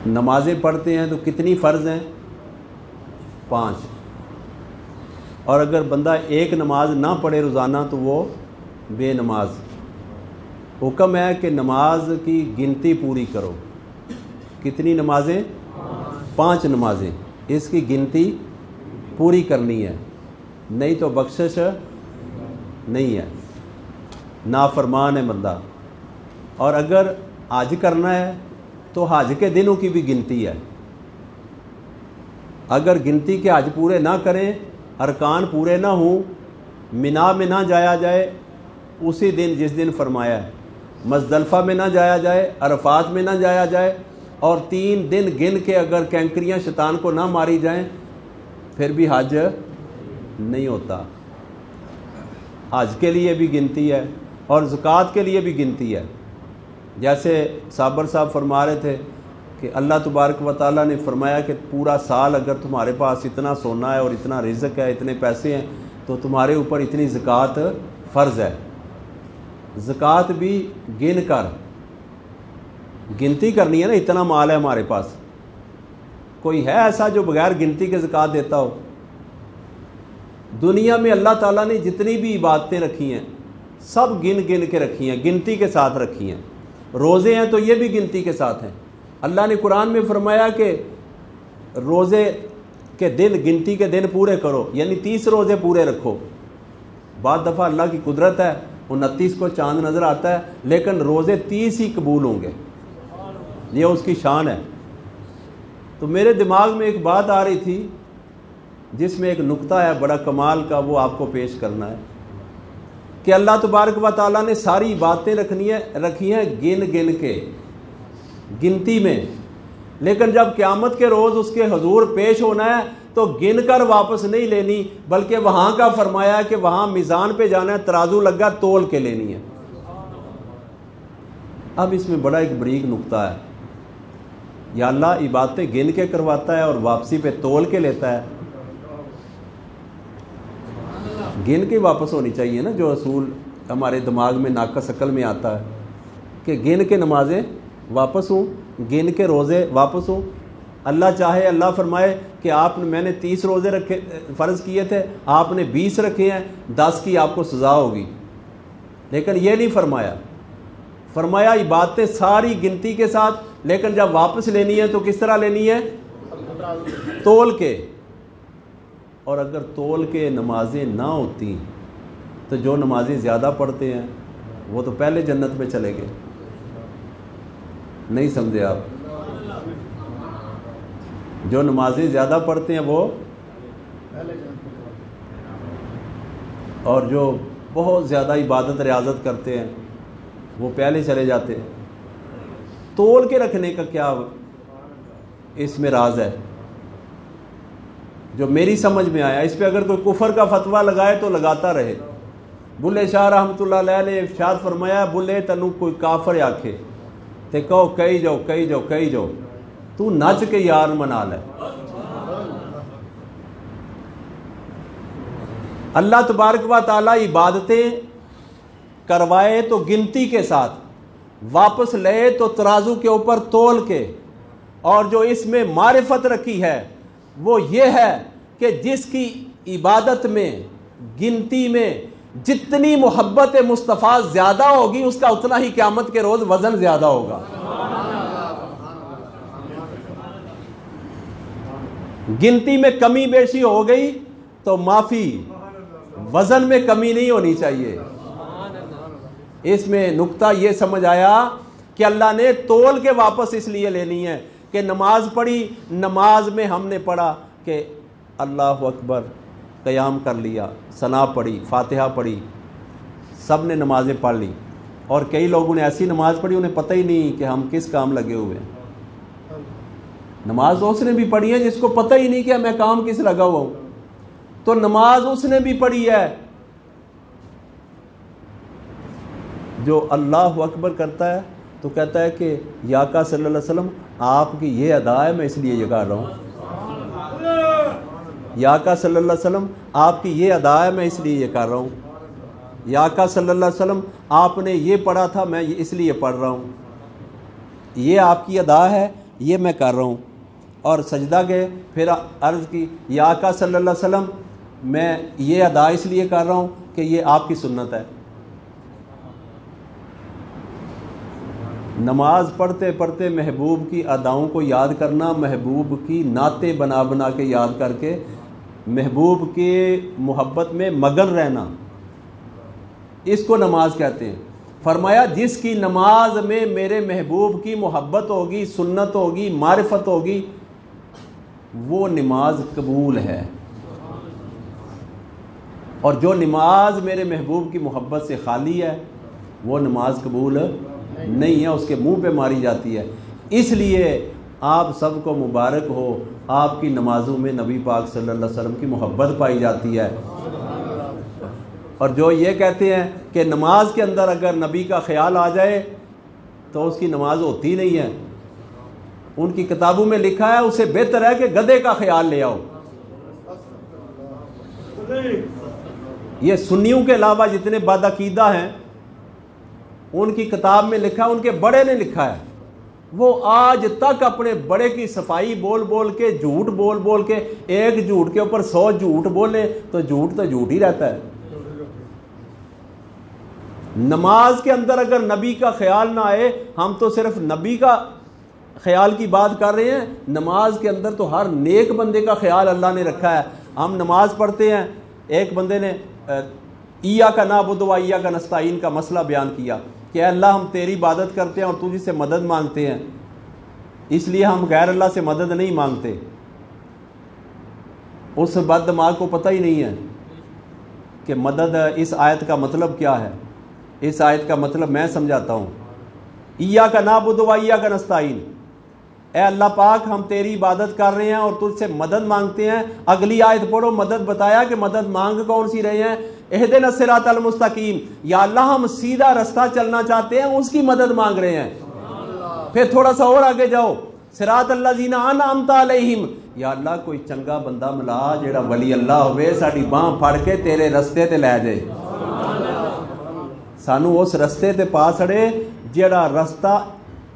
نمازیں پڑھتے ہیں تو کتنی فرض ہیں؟ 5. اور اگر بندہ ایک نماز نہ پڑھے روزانہ تو وہ بے نماز. حکم ہے کہ نماز کی گنتی پوری کرو. کتنی نمازیں؟ 5 نمازیں. اس کی گنتی پوری کرنی ہے، نہیں تو بخشش نہیں ہے، نافرمان ہے بندہ. اور اگر حج کرنا ہے تو حج کے دنوں کی بھی گنتی ہے. اگر گنتی کے حج پورے نہ کریں، ارکان پورے نہ ہوں، منا میں نہ جایا جائے اسی دن جس دن فرمایا ہے، مزدلفہ میں نہ جایا جائے، عرفات میں نہ جایا جائے، اور 3 دن گن کے اگر کینکریاں شیطان کو نہ ماری جائیں پھر بھی حج نہیں ہوتا. حج کے لیے بھی گنتی ہے اور زکوٰۃ کے لیے بھی گنتی ہے. جیسے صابر صاحب فرما رہے تھے کہ اللہ تبارک و تعالیٰ نے فرمایا کہ پورا سال اگر تمہارے پاس اتنا سونا ہے اور اتنا رزق ہے، اتنے پیسے ہیں، تو تمہارے اوپر اتنی زکوٰۃ فرض ہے. زکوٰۃ بھی گن کر گنتی کرنی ہے نا. اتنا مال ہے ہمارے پاس، کوئی ہے ایسا جو بغیر گنتی کے زکوٰۃ دیتا ہو؟ دنیا میں اللہ تعالیٰ نے جتنی بھی عبادتیں رکھی ہیں سب گن گن کے رکھی ہیں، گنتی کے ساتھ رکھی ہیں. روزے ہیں تو یہ بھی گنتی کے ساتھ ہیں. اللہ نے قرآن میں فرمایا کہ روزے کے دن، گنتی کے دن پورے کرو، یعنی 30 روزے پورے رکھو. بعض دفعہ اللہ کی قدرت ہے 29 کو چاند نظر آتا ہے لیکن روزے 30 ہی قبول ہوں گے، یہ اس کی شان ہے. تو میرے دماغ میں ایک بات آ رہی تھی جس میں ایک نقطہ ہے بڑا کمال کا، وہ آپ کو پیش کرنا ہے کہ اللہ تبارک و تعالیٰ نے ساری باتیں رکھی ہیں گن گن کے، گنتی میں، لیکن جب قیامت کے روز اس کے حضور پیش ہونا ہے تو گن کر واپس نہیں لینی، بلکہ وہاں کا فرمایا کہ وہاں میزان پہ جانا ہے، ترازو لگا، تول کے لینی ہے. اب اس میں بڑا ایک بریک نقطہ ہے، یا اللہ عبادتیں گن کے کرواتا ہے اور واپسی پہ تول کے لیتا ہے. گن کے واپس ہونی چاہیے نا، جو اصول ہمارے دماغ میں ناقص عقل میں آتا ہے کہ گن کے نمازیں واپس ہوں، گن کے روزے واپس ہوں. اللہ چاہے، اللہ فرمائے کہ میں نے 30 روزے رکھے فرض کیے تھے، آپ نے 20 رکھے ہیں، 10 کی آپ کو سزا ہوگی. لیکن یہ نہیں فرمایا عبادتیں ساری گنتی کے ساتھ، لیکن جب واپس لینی ہے تو کس طرح لینی ہے؟ تول کے. اور اگر تول کے نمازیں نہ ہوتی تو جو نمازیں زیادہ پڑھتے ہیں وہ تو پہلے جنت میں چلے گئے. نہیں سمجھے آپ؟ جو نمازیں زیادہ پڑھتے ہیں وہ، اور جو بہت زیادہ عبادت ریاضت کرتے ہیں وہ پہلے چلے جاتے ہیں. تول کے رکھنے کا کیا اس میں راز ہے جو میری سمجھ میں آیا؟ اس پہ اگر کوئی کفر کا فتویٰ لگائے تو لگاتا رہے. بلے شاہ رحمۃ اللہ علیہ نے ارشاد فرمایا، بلے تنو کوئی کافر آکھے تے کہو کئی جاؤ تو نچ کے یار منا لے. اللہ تبارک و تعالیٰ عبادتیں کروائے تو گنتی کے ساتھ، واپس لے تو ترازو کے اوپر تول کے. اور جو اس میں معرفت رکھی ہے وہ یہ ہے کہ جس کی عبادت میں، گنتی میں جتنی محبت مصطفیٰ زیادہ ہوگی اس کا اتنا ہی قیامت کے روز وزن زیادہ ہوگا. گنتی میں کمی بیشی ہو گئی تو معافی، وزن میں کمی نہیں ہونی چاہیے. اس میں نقطہ یہ سمجھ آیا کہ اللہ نے تول کے واپس اس لیے لینی ہے کہ نماز پڑھی، نماز میں ہم نے پڑھا کہ اللہ اکبر، قیام کر لیا، ثنا پڑھی، فاتحہ پڑھی، سب نے نمازیں پڑھ لی. اور کئی لوگوں نے ایسی نماز پڑھی انہیں پتہ ہی نہیں کہ ہم کس کام لگے ہوئے ہیں. نماز اس نے بھی پڑھی ہے جس کو پتہ ہی نہیں کہ میں کام کس لگا ہوا ہوں. تو نماز اس نے بھی پڑھی ہے جو اللہ اکبر کرتا ہے تو کہتا ہے کہ یا کا صلی اللہ علیہ وسلم آپ کی یہ ادا ہے، میں اس لیے یہ کر رہا ہوں. یا کا صلی اللہ علیہ وسلم آپ کی یہ ادا ہے، میں اس لیے یہ کر رہا ہوں. یا کا صلی اللہ علیہ وسلم آپ نے یہ پڑھا تھا، میں اس لیے پڑھ رہا ہوں. یہ آپ کی ادا ہے، یہ میں کر رہا ہوں، اور سجدہ گئے، پھر عرض کی یا آقا صلی اللہ علیہ وسلم میں یہ ادا اس لیے کر رہا ہوں کہ یہ آپ کی سنت ہے۔ نماز پڑھتے پڑھتے محبوب کی اداؤں کو یاد کرنا، محبوب کی نعتیں بنا بنا کے یاد کر کے محبوب کے محبت میں مگن رہنا، اس کو نماز کہتے ہیں۔ فرمایا جس کی نماز میں میرے محبوب کی محبت ہوگی، سنت ہوگی، معرفت ہوگی، وہ نماز قبول ہے، اور جو نماز میرے محبوب کی محبت سے خالی ہے وہ نماز قبول نہیں ہے، اس کے منہ پہ ماری جاتی ہے۔ اس لیے آپ سب کو مبارک ہو، آپ کی نمازوں میں نبی پاک صلی اللہ علیہ وسلم کی محبت پائی جاتی ہے۔ اور جو یہ کہتے ہیں کہ نماز کے اندر اگر نبی کا خیال آ جائے تو اس کی نماز ہوتی نہیں ہے، ان کی کتابوں میں لکھا ہے اسے بہتر ہے کہ گدھے کا خیال لے آؤ۔ یہ سنیوں کے علاوہ جتنے بدعقیدہ ہیں ان کی کتاب میں لکھا ہے، ان کے بڑے نے لکھا ہے، وہ آج تک اپنے بڑے کی صفائی بول بول کے، جھوٹ بول بول کے، ایک جھوٹ کے اوپر 100 جھوٹ بولے تو جھوٹ ہی رہتا ہے۔ نماز کے اندر اگر نبی کا خیال نہ آئے، ہم تو صرف نبی کا خیال کی بات کر رہے ہیں، نماز کے اندر تو ہر نیک بندے کا خیال اللہ نے رکھا ہے۔ ہم نماز پڑھتے ہیں، ایک بندے نے ایاک نعبد و ایاک نستعین کا مسئلہ بیان کیا کہ اے اللہ ہم تیری عبادت کرتے ہیں اور تجھ سے مدد مانگتے ہیں، اس لیے ہم غیر اللہ سے مدد نہیں مانگتے۔ اس بد دماغ کو پتہ ہی نہیں ہے کہ مدد اس آیت کا مطلب کیا ہے۔ اس آیت کا مطلب میں سمجھاتا ہوں۔ ایاک نعبد و ایاک نستعین، اے اللہ پاک ہم تیری عبادت کر رہے ہیں اور تجھ سے مدد مانگتے ہیں۔ اگلی آیت پڑھو، مدد بتایا کہ مدد مانگ کون سی رہے ہیں، اہدنا الصراط المستقیم، یا اللہ ہم سیدھا رستہ چلنا چاہتے ہیں، اس کی مدد مانگ رہے ہیں۔ پھر تھوڑا سا اور آگے جاؤ، صراط الذین انعمت علیہم، یا اللہ کوئی چنگا بندہ ملا جیڑا ولی اللہ ہوئے، ساڈی باں پھڑ کے تیرے رستے تے لے جائے، سانو اس رستے تے پا چھڑے جیڑا رستہ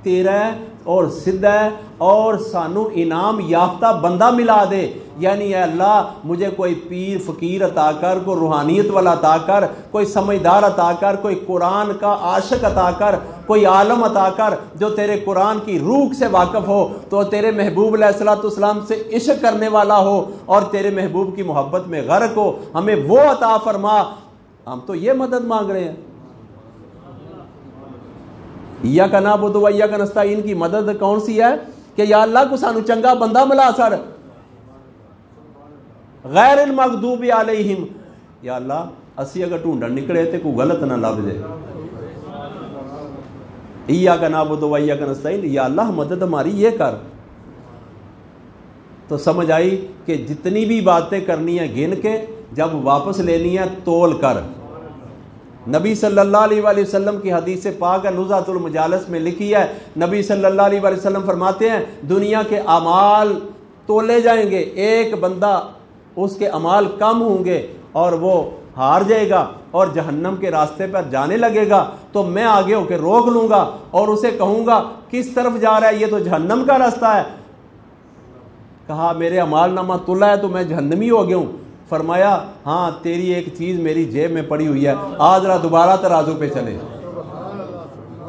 تیرا ہے اور سدھا ہے، اور سانو انعام یافتہ بندہ ملا دے۔ یعنی اے اللہ مجھے کوئی پیر فقیر عطا کر، کوئی روحانیت والا عطا کر، کوئی سمجھدار عطا کر، کوئی قرآن کا عاشق عطا کر، کوئی عالم عطا کر جو تیرے قرآن کی روح سے واقف ہو، تو تیرے محبوب علیہ الصلوۃ والسلام سے عشق کرنے والا ہو اور تیرے محبوب کی محبت میں غرق ہو، ہمیں وہ عطا فرما۔ ہم تو یہ مدد مانگ رہے ہیں۔ ایاک نعبد و ایاک نستعین کی مدد کون سی ہے کہ یا اللہ کو سانو چنگا بندہ ملا سر، غیر المغضوب علیہم، یا اللہ اسی اگر ڈھونڈن نکلے تے کوئی غلط نہ لب جائے۔ ایاک نعبد و ایاک نستعین، یا اللہ مدد ہماری یہ کر۔ تو سمجھ آئی کہ جتنی بھی باتیں کرنی ہیں گن کے، جب واپس لینی ہے تول کر۔ نبی صلی اللہ علیہ وآلہ وسلم کی حدیث پاک ہے، نزہۃ المجالس میں لکھی ہے، نبی صلی اللہ علیہ وآلہ وسلم فرماتے ہیں دنیا کے اعمال تولے جائیں گے، ایک بندہ اس کے اعمال کم ہوں گے اور وہ ہار جائے گا اور جہنم کے راستے پر جانے لگے گا، تو میں آگے ہو کے روک لوں گا اور اسے کہوں گا کس طرف جا رہا ہے، یہ تو جہنم کا راستہ ہے۔ کہا میرے اعمال نامہ تلا ہے تو میں جہنمی ہو گیا ہوں۔ فرمایا ہاں تیری ایک چیز میری جیب میں پڑی ہوئی ہے، آج ذرا دوبارہ ترازو پہ چلے،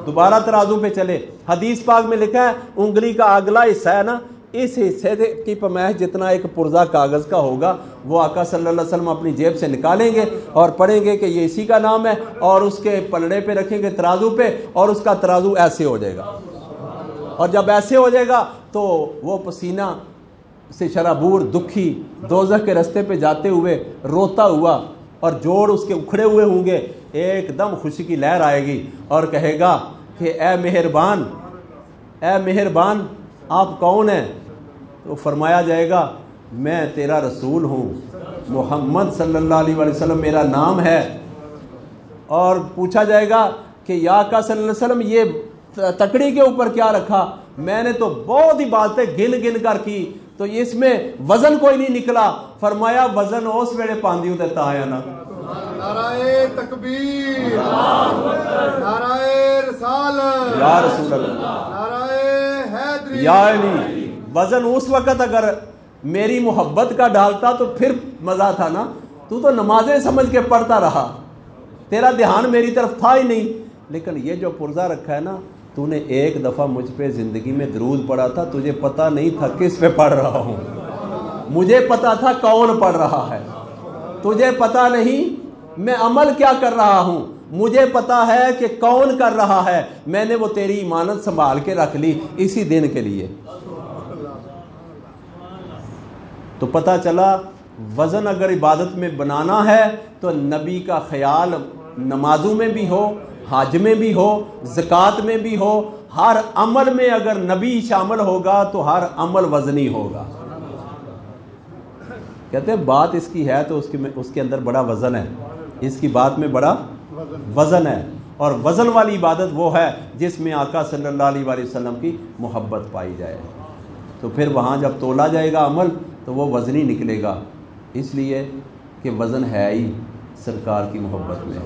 دوبارہ ترازو پہ چلے۔ حدیث پاک میں لکھا ہے انگلی کا اگلا حصہ ہے نا، اس حصے کی پیمائش جتنا ایک پرزہ کاغذ کا ہوگا وہ آقا صلی اللہ علیہ وسلم اپنی جیب سے نکالیں گے اور پڑھیں گے کہ یہ اسی کا نام ہے، اور اس کے پلڑے پہ رکھیں گے ترازو پہ، اور اس کا ترازو ایسے ہو جائے گا، اور جب ایسے ہو جائے گا تو وہ پسینہ سے شرابور دکھی دوزخ کے رستے پہ جاتے ہوئے روتا ہوا اور جوڑ اس کے اکھڑے ہوئے ہوں گے، ایک دم خوشی کی لہر آئے گی اور کہے گا کہ اے مہربان، اے مہربان آپ کون ہیں؟ تو فرمایا جائے گا میں تیرا رسول ہوں، محمد صلی اللہ علیہ وآلہ وسلم میرا نام ہے۔ اور پوچھا جائے گا کہ یا آقا صلی اللہ علیہ وسلم یہ تکڑی کے اوپر کیا رکھا؟ میں نے تو بہت ہی باتیں گن گن کر کی، تو اس میں وزن کوئی نہیں نکلا۔ فرمایا وزن اس ویلے پاندی ہوتے تایا نا۔ نعرہ تکبیر، نعرہ رسالت، یا رسول اللہ، نعرہ حیدری۔ یا علی، وزن اس وقت اگر میری محبت کا ڈالتا تو پھر مزہ تھا نا، تو نمازیں سمجھ کے پڑھتا رہا، تیرا دھیان میری طرف تھا ہی نہیں، لیکن یہ جو پرزہ رکھا ہے نا، تو نے ایک دفعہ مجھ پہ زندگی میں درود پڑھا تھا، تجھے پتہ نہیں تھا کس پہ پڑھ رہا ہوں، مجھے پتہ تھا کون پڑھ رہا ہے، تجھے پتہ نہیں میں عمل کیا کر رہا ہوں، مجھے پتہ ہے کہ کون کر رہا ہے، میں نے وہ تیری امانت سنبھال کے رکھ لی اسی دن کے لیے۔ تو پتہ چلا وزن اگر عبادت میں بنانا ہے تو نبی کا خیال نمازوں میں بھی ہو، حج میں بھی ہو، زکوٰۃ میں بھی ہو، ہر عمل میں اگر نبی شامل ہوگا تو ہر عمل وزنی ہوگا۔ کہتے ہیں بات اس کی ہے تو اس کے اندر بڑا وزن ہے، اس کی بات میں بڑا وزن ہے، اور وزن والی عبادت وہ ہے جس میں آقا صلی اللہ علیہ وآلہ وسلم کی محبت پائی جائے، تو پھر وہاں جب تولا جائے گا عمل تو وہ وزنی نکلے گا، اس لیے کہ وزن ہے ہی سرکار کی محبت میں۔